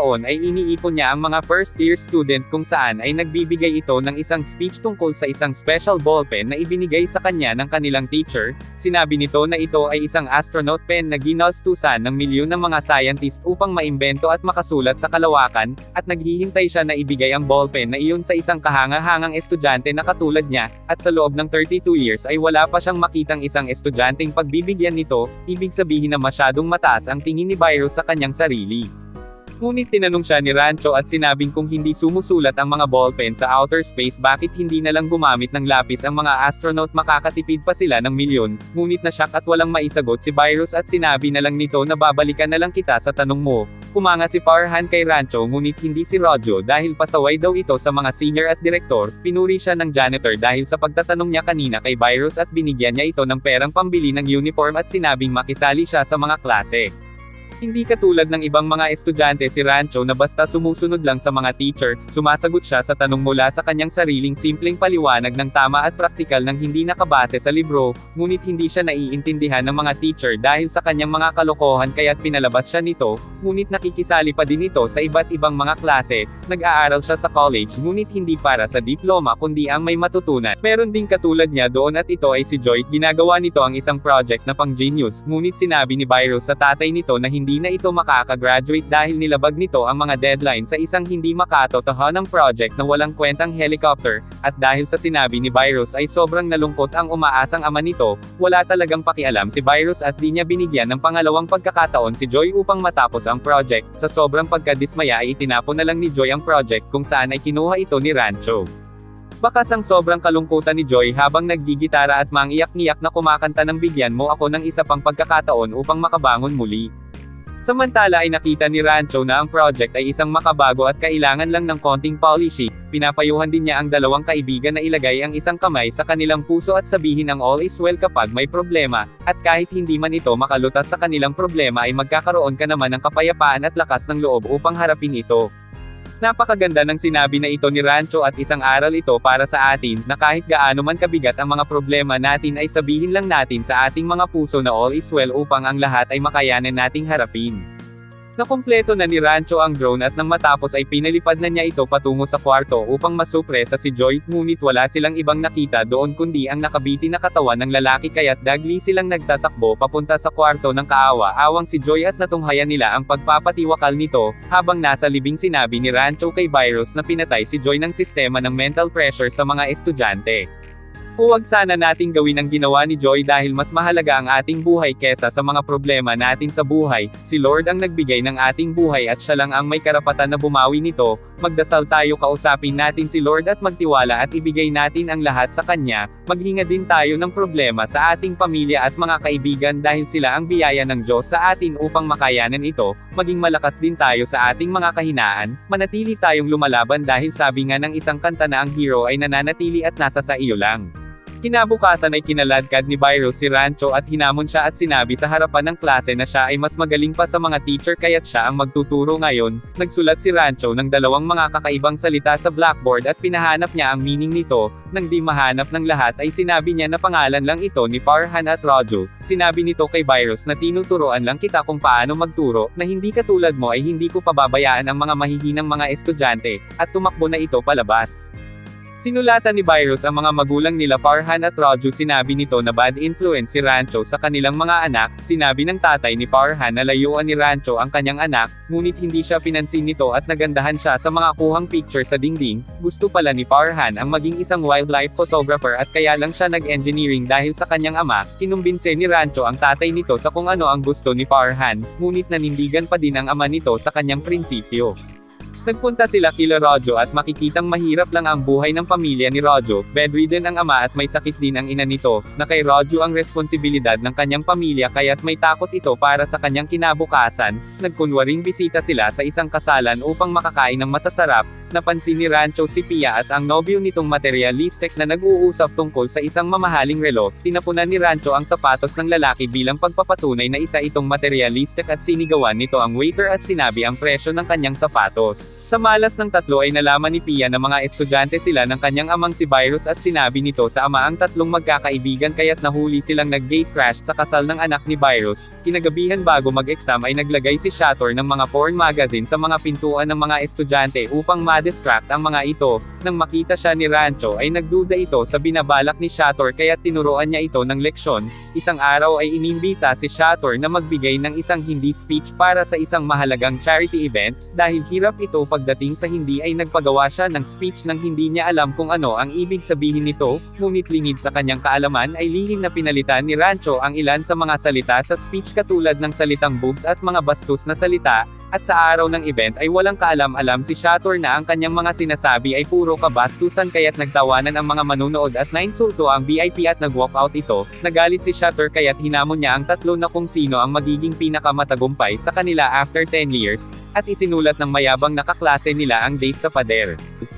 taon ay iniipon niya ang mga first-year student kung saan ay nagbibigay ito ng isang speech tungkol sa isang special ballpen na ibinigay sa kanya ng kanilang teacher. Sinabi nito na ito ay isang astronaut pen na ginastusan ng milyon ng mga scientist upang maimbento at makasulat sa kalawakan, at naghihintay siya na ibigay ang ballpen na iyon sa isang kahanga-hangang estudyante na katulad niya, at sa loob ng 32 years ay wala pa siyang makitang isang estudyanteng pagbibigyan nito, ibig sabihin na masyadong mataas ang tingin ni Virus sa kanyang sarili. Ngunit tinanong siya ni Rancho at sinabing kung hindi sumusulat ang mga ballpen sa outer space bakit hindi na lang gumamit ng lapis ang mga astronaut, makakatipid pa sila ng milyon. Ngunit nasyak at walang maisagot si Virus at sinabi na lang nito na babalikan na lang kita sa tanong mo. Kumanga si Farhan kay Rancho ngunit hindi si Rojo dahil pasaway daw ito sa mga senior at direktor. Pinuri siya ng janitor dahil sa pagtatanong niya kanina kay Virus at binigyan niya ito ng perang pambili ng uniform at sinabing makisali siya sa mga klase. Hindi katulad ng ibang mga estudyante si Rancho na basta sumusunod lang sa mga teacher, sumasagot siya sa tanong mula sa kanyang sariling simpleng paliwanag ng tama at praktikal nang hindi nakabase sa libro, ngunit hindi siya naiintindihan ng mga teacher dahil sa kanyang mga kalokohan kaya't pinalabas siya nito, ngunit nakikisali pa din ito sa iba't ibang mga klase. Nag-aaral siya sa college ngunit hindi para sa diploma kundi ang may matutunan. Meron ding katulad niya doon at ito ay si Joy, ginagawa nito ang isang project na pang-genius, ngunit sinabi ni Virus sa tatay nito na hindi na ito makaka-graduate dahil nilabag nito ang mga deadline sa isang hindi makatotohanang project na walang kwentang helicopter, at dahil sa sinabi ni Virus ay sobrang nalungkot ang umaasang ama nito. Wala talagang pakialam si Virus at di niya binigyan ng pangalawang pagkakataon si Joy upang matapos ang project. Sa sobrang pagkadismaya ay itinapon na lang ni Joy ang project kung saan ay kinuha ito ni Rancho. Bakas ang sobrang kalungkutan ni Joy habang naggigitara at mangiyak-ngiyak na kumakanta ng bigyan mo ako ng isa pang pagkakataon upang makabangon muli. Samantala ay nakita ni Rancho na ang project ay isang makabago at kailangan lang ng konting polishing. Pinapayuhan din niya ang dalawang kaibigan na ilagay ang isang kamay sa kanilang puso at sabihin ang all is well kapag may problema, at kahit hindi man ito makalutas sa kanilang problema ay magkakaroon ka naman ng kapayapaan at lakas ng loob upang harapin ito. Napakaganda ng sinabi na ito ni Rancho at isang aral ito para sa atin, na kahit gaano man kabigat ang mga problema natin ay sabihin lang natin sa ating mga puso na all is well upang ang lahat ay makayanan nating harapin. Nakumpleto na ni Rancho ang drone at nang matapos ay pinalipad na niya ito patungo sa kwarto upang masupresa si Joy, ngunit wala silang ibang nakita doon kundi ang nakabiti na katawan ng lalaki kaya't dagli silang nagtatakbo papunta sa kwarto ng kaawa-awang si Joy at natunghayan nila ang pagpapatiwakal nito. Habang nasa libing sinabi ni Rancho kay Virus na pinatay si Joy ng sistema ng mental pressure sa mga estudyante. Huwag sana nating gawin ang ginawa ni Joy dahil mas mahalaga ang ating buhay kesa sa mga problema natin sa buhay. Si Lord ang nagbigay ng ating buhay at siya lang ang may karapatan na bumawi nito. Magdasal tayo, kausapin natin si Lord at magtiwala at ibigay natin ang lahat sa Kanya. Maghinga din tayo ng problema sa ating pamilya at mga kaibigan dahil sila ang biyaya ng Diyos sa atin upang makayanan ito. Maging malakas din tayo sa ating mga kahinaan. Manatili tayong lumalaban dahil sabi nga ng isang kanta na ang hero ay nananatili at nasa sa iyo lang. Kinabukasan ay kinaladkad ni Virus si Rancho at hinamon siya at sinabi sa harapan ng klase na siya ay mas magaling pa sa mga teacher kaya't siya ang magtuturo ngayon. Nagsulat si Rancho ng dalawang mga kakaibang salita sa blackboard at pinahanap niya ang meaning nito. Nang di mahanap ng lahat ay sinabi niya na pangalan lang ito ni Farhan at Rojo. Sinabi nito kay Virus na tinuturoan lang kita kung paano magturo, na hindi katulad mo ay hindi ko pababayaan ang mga mahihinang mga estudyante, at tumakbo na ito palabas. Sinulatan ni Virus ang mga magulang nila Farhan at Rojo. Sinabi nito na bad influence si Rancho sa kanilang mga anak. Sinabi ng tatay ni Farhan na layuan ni Rancho ang kanyang anak, ngunit hindi siya pinansin nito at nagandahan siya sa mga kuhang picture sa dingding. Gusto pala ni Farhan ang maging isang wildlife photographer at kaya lang siya nag-engineering dahil sa kanyang ama. Kinumbinse ni Rancho ang tatay nito sa kung ano ang gusto ni Farhan, ngunit nanindigan pa din ang ama nito sa kanyang prinsipyo. Nagpunta sila kila Rojo at makikitang mahirap lang ang buhay ng pamilya ni Rojo. Bedridden ang ama at may sakit din ang ina nito, na kay Rojo ang responsibilidad ng kanyang pamilya kaya't may takot ito para sa kanyang kinabukasan. Nagkunwaring bisita sila sa isang kasalan upang makakain ng masasarap. Napansin ni Rancho si Pia at ang nobyo nitong materialistic na nag-uusap tungkol sa isang mamahaling relo. Tinapunan ni Rancho ang sapatos ng lalaki bilang pagpapatunay na isa itong materialistic at sinigawan nito ang waiter at sinabi ang presyo ng kanyang sapatos. Sa malas ng tatlo ay nalaman ni Pia na mga estudyante sila ng kanyang amang si Virus at sinabi nito sa ama ang tatlong magkakaibigan kaya't nahuli silang nag-gate crash sa kasal ng anak ni Virus. Kinagabihan bago mag-exam ay naglagay si Shatter ng mga porn magazine sa mga pintuan ng mga estudyante upang ma-distract ang mga ito. Nang makita siya ni Rancho ay nagduda ito sa binabalak ni Shatter kaya tinuruan niya ito ng leksyon. Isang araw ay inimbita si Shatter na magbigay ng isang hindi speech para sa isang mahalagang charity event. Dahil hirap ito pagdating sa hindi ay nagpagawa siya ng speech nang hindi niya alam kung ano ang ibig sabihin nito, ngunit lingid sa kanyang kaalaman ay lihim na pinalitan ni Rancho ang ilan sa mga salita sa speech katulad ng salitang boobs at mga bastos na salita. At sa araw ng event ay walang kaalam-alam si Shatter na ang kanyang mga sinasabi ay puro kabastusan kaya't nagtawanan ang mga manunood at nainsulto ang VIP at nag-walkout ito. Nagalit si Shatter kaya't hinamon niya ang tatlo na kung sino ang magiging pinakamatagumpay sa kanila after 10 years, at isinulat ng mayabang na kaklase nila ang date sa pader.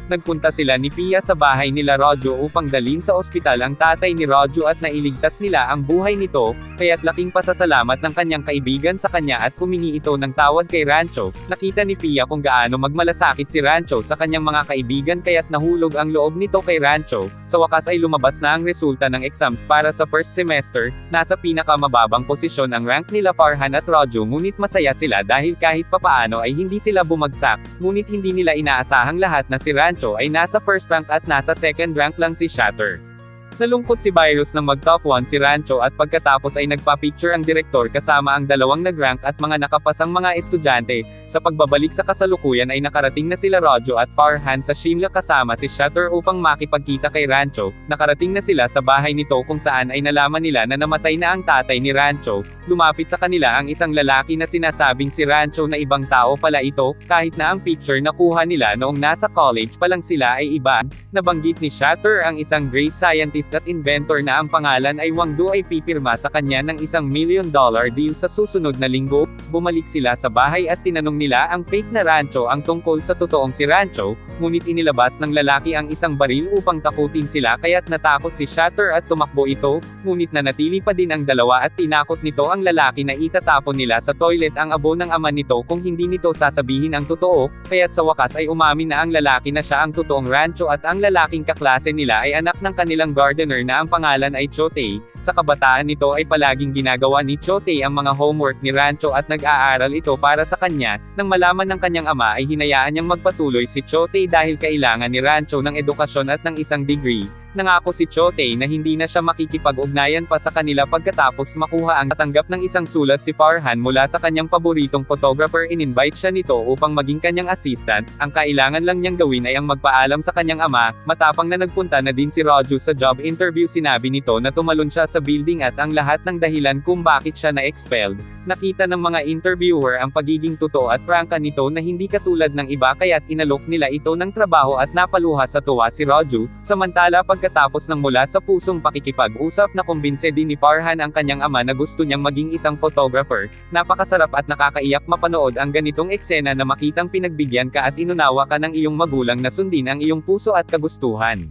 Nagpunta sila ni Pia sa bahay nila Rojo upang dalhin sa ospital ang tatay ni Rojo at nailigtas nila ang buhay nito, kaya't laking pasasalamat ng kanyang kaibigan sa kanya at humingi ito ng tawad kay Rancho. Nakita ni Pia kung gaano magmalasakit si Rancho sa kanyang mga kaibigan kaya't nahulog ang loob nito kay Rancho. Sa wakas ay lumabas na ang resulta ng exams para sa first semester. Nasa pinakamababang posisyon ang rank nila Farhan at Rojo ngunit masaya sila dahil kahit papaano ay hindi sila bumagsak, ngunit hindi nila inaasahang lahat na si Rancho ay nasa first rank at nasa second rank lang si Shatter. Nalungkot si Virus nang mag-top 1 si Rancho at pagkatapos ay nagpa-picture ang direktor kasama ang dalawang nag-rank at mga nakapasang mga estudyante. Sa pagbabalik sa kasalukuyan ay nakarating na sila Rojo at Farhan sa Shimla kasama si Shatter upang makipagkita kay Rancho. Nakarating na sila sa bahay nito kung saan ay nalaman nila na namatay na ang tatay ni Rancho. Lumapit sa kanila ang isang lalaki na sinasabing si Rancho na ibang tao pala ito, kahit na ang picture na kuha nila noong nasa college pa lang sila ay iba. Nabanggit ni Shatter ang isang great scientist at inventor na ang pangalan ay Wang Du ay pipirma sa kanya ng $1 million deal sa susunod na linggo. Bumalik sila sa bahay at tinanong nila ang fake na Rancho ang tungkol sa totoong si Rancho, ngunit inilabas ng lalaki ang isang baril upang takutin sila kaya't natakot si Shatter at tumakbo ito, ngunit nanatili pa din ang dalawa at tinakot nito ang lalaki na itatapon nila sa toilet ang abo ng ama nito kung hindi nito sasabihin ang totoo, kaya't sa wakas ay umamin na ang lalaki na siya ang totoong Rancho at ang lalaking kaklase nila ay anak ng kanilang gardener na ang pangalan ay Chote. Sa kabataan nito ay palaging ginagawa ni Chote ang mga homework ni Rancho at nag-aaral ito para sa kanya. Nang malaman ng kanyang ama ay hinayaan niyang magpatuloy si Chote dahil kailangan ni Rancho ng edukasyon at ng isang degree. Nangako si Chote na hindi na siya makikipag-ugnayan pa sa kanila pagkatapos makuha ang tatanggap ng isang sulat si Farhan mula sa kanyang paboritong photographer. In-invite siya nito upang maging kanyang assistant. Ang kailangan lang niyang gawin ay ang magpaalam sa kanyang ama. Matapang na nagpunta na din si Rojo sa job interview, sinabi nito na tumalon siya sa building at ang lahat ng dahilan kung bakit siya na-expelled. Nakita ng mga interviewer ang pagiging totoo at prangka nito na hindi katulad ng iba kaya't inalok nila ito ng trabaho at napaluha sa tuwa si Rojo. Samantala pagkatapos ng mula sa pusong pakikipag-usap na kumbinse din ni Farhan ang kanyang ama na gusto niyang maging isang photographer. Napakasarap at nakakaiyak mapanood ang ganitong eksena na makitang pinagbigyan ka at inunawa ka ng iyong magulang na sundin ang iyong puso at kagustuhan.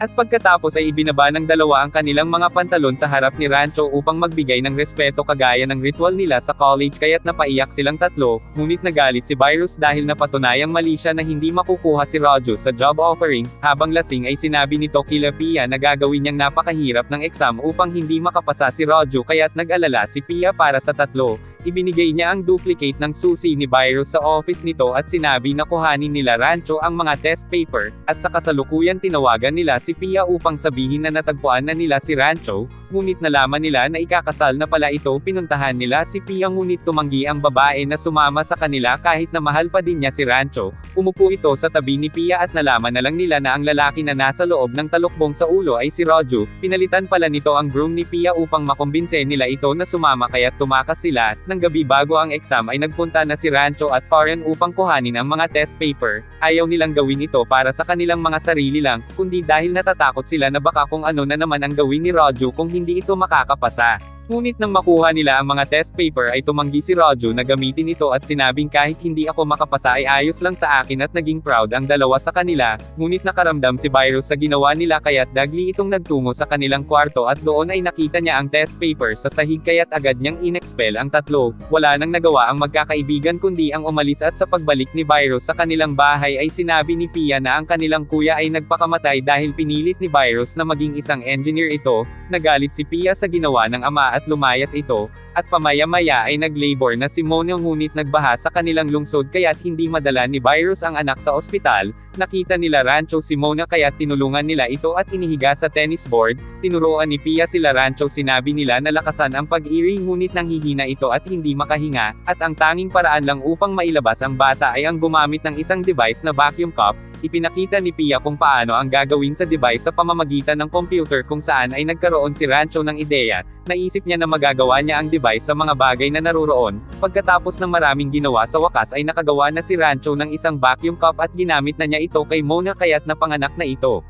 At pagkatapos ay ibinaba ng dalawa ang kanilang mga pantalon sa harap ni Rancho upang magbigay ng respeto kagaya ng ritual nila sa college kaya't napaiyak silang tatlo, ngunit nagalit si Virus dahil napatunayang mali siya na hindi makukuha si Rojo sa job offering. Habang lasing ay sinabi nito kila Pia na gagawin niyang napakahirap ng exam upang hindi makapasa si Rojo kaya't nag-alala si Pia para sa tatlo. Ibinigay niya ang duplicate ng susi ni Virus sa office nito at sinabi na kuhanin nila Rancho ang mga test paper, at sa kasalukuyan tinawagan nila si Pia upang sabihin na natagpuan na nila si Rancho, ngunit nalaman nila na ikakasal na pala ito. Pinuntahan nila si Pia ngunit tumanggi ang babae na sumama sa kanila kahit na mahal pa din niya si Rancho. Umupo ito sa tabi ni Pia at nalaman na lang nila na ang lalaki na nasa loob ng talukbong sa ulo ay si Rojo. Pinalitan pala nito ang groom ni Pia upang makumbinse nila ito na sumama kaya't tumakas sila. Nang gabi bago ang exam ay nagpunta na si Rancho at Farhan upang kuhanin ang mga test paper. Ayaw nilang gawin ito para sa kanilang mga sarili lang, kundi dahil natatakot sila na baka kung ano na naman ang gawin ni Rojo kung hindi ito makakapasa. Ngunit nang makuha nila ang mga test paper ay tumanggi si Roju na gamitin ito at sinabing kahit hindi ako makapasa ay ayos lang sa akin at naging proud ang dalawa sa kanila, ngunit nakaramdam si Virus sa ginawa nila kaya't dagli itong nagtungo sa kanilang kwarto at doon ay nakita niya ang test paper sa sahig kaya't agad niyang inexpel ang tatlo. Wala nang nagawa ang magkakaibigan kundi ang umalis at sa pagbalik ni Virus sa kanilang bahay ay sinabi ni Pia na ang kanilang kuya ay nagpakamatay dahil pinilit ni Virus na maging isang engineer ito. Nagalit si Pia sa ginawa ng ama at lumayas ito, at pamaya-maya ay nag-labor na si Mono ngunit nagbaha sa kanilang lungsod kaya't hindi madala ni Virus ang anak sa ospital. Nakita nila Rancho si Mona kaya't tinulungan nila ito at inihiga sa tennis board. Tinuruan ni Pia sila Rancho, sinabi nila na lakasan ang pag-iri ngunit nanghihina ito at hindi makahinga, at ang tanging paraan lang upang mailabas ang bata ay ang gumamit ng isang device na vacuum cup. Ipinakita ni Pia kung paano ang gagawin sa device sa pamamagitan ng computer kung saan ay nagkaroon si Rancho ng ideya. Naisip niya na magagawa niya ang device sa mga bagay na naruroon. Pagkatapos ng maraming ginawa sa wakas ay nakagawa na si Rancho ng isang vacuum cup at ginamit na niya ito kay Mona kaya't napanganak na ito.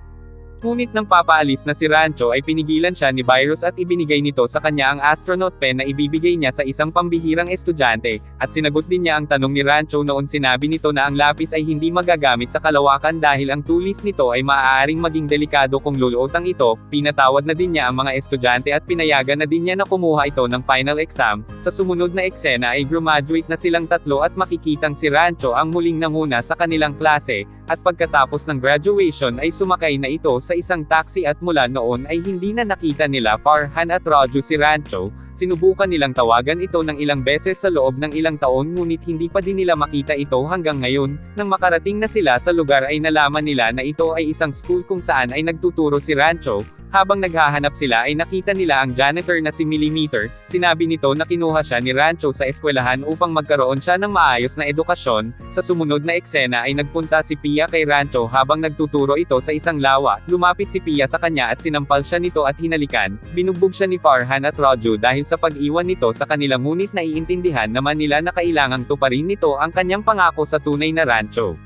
Ngunit nang papaalis na si Rancho ay pinigilan siya ni Virus at ibinigay nito sa kanya ang astronaut pen na ibibigay niya sa isang pambihirang estudyante, at sinagot din niya ang tanong ni Rancho noon. Sinabi nito na ang lapis ay hindi magagamit sa kalawakan dahil ang tulis nito ay maaaring maging delikado kung luluotang ito. Pinatawad na din niya ang mga estudyante at pinayagan na din niya na kumuha ito ng final exam. Sa sumunod na eksena ay graduate na silang tatlo at makikitang si Rancho ang muling nanguna sa kanilang klase, at pagkatapos ng graduation ay sumakay na ito sa isang taxi at mula noon ay hindi na nakita nila Farhan at Roju si Rancho. Sinubukan nilang tawagan ito ng ilang beses sa loob ng ilang taon ngunit hindi pa din nila makita ito hanggang ngayon. Nang makarating na sila sa lugar ay nalaman nila na ito ay isang school kung saan ay nagtuturo si Rancho. Habang naghahanap sila ay nakita nila ang janitor na si Millimeter. Sinabi nito na kinuha siya ni Rancho sa eskwelahan upang magkaroon siya ng maayos na edukasyon. Sa sumunod na eksena ay nagpunta si Pia kay Rancho habang nagtuturo ito sa isang lawa. Lumapit si Pia sa kanya at sinampal siya nito at hinalikan. Binugbog siya ni Farhan at Roju dahil sa pag-iwan nito sa kanila ngunit naiintindihan naman nila na kailangang tuparin nito ang kanyang pangako sa tunay na Rancho.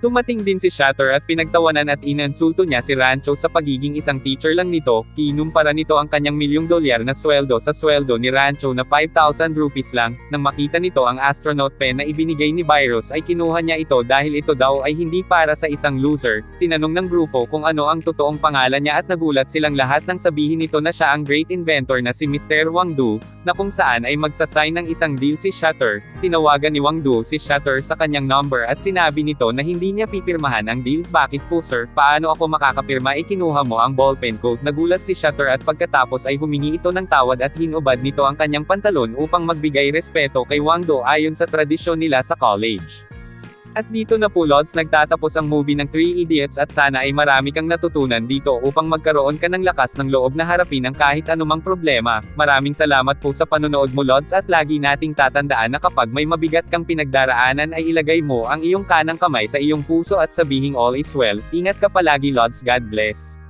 Tumating din si Shatter at pinagtawanan at inansulto niya si Rancho sa pagiging isang teacher lang nito. Kinumpara nito ang kanyang $1,000,000 na sweldo sa sweldo ni Rancho na 5,000 rupees lang. Nang makita nito ang astronaut pen na ibinigay ni Virus ay kinuha niya ito dahil ito daw ay hindi para sa isang loser. Tinanong ng grupo kung ano ang totoong pangalan niya at nagulat silang lahat nang sabihin nito na siya ang great inventor na si Mr. Wang Du, na kung saan ay magsasign ng isang deal si Shatter. Tinawagan ni Wang Du si Shatter sa kanyang number at sinabi nito na hindi niya pipirmahan ang deal. Bakit po sir? Paano ako makakapirma? Kinuha mo ang ballpen ko. Nagulat si Shatter at pagkatapos ay humingi ito ng tawad at hinubad nito ang kanyang pantalon upang magbigay respeto kay Wang Do ayon sa tradisyon nila sa college. At dito na po Lods nagtatapos ang movie ng 3 Idiots at sana ay marami kang natutunan dito upang magkaroon ka ng lakas ng loob na harapin ang kahit anumang problema. Maraming salamat po sa panonood mo Lods at lagi nating tatandaan na kapag may mabigat kang pinagdaraanan ay ilagay mo ang iyong kanang kamay sa iyong puso at sabihing all is well. Ingat ka palagi Lods, God bless.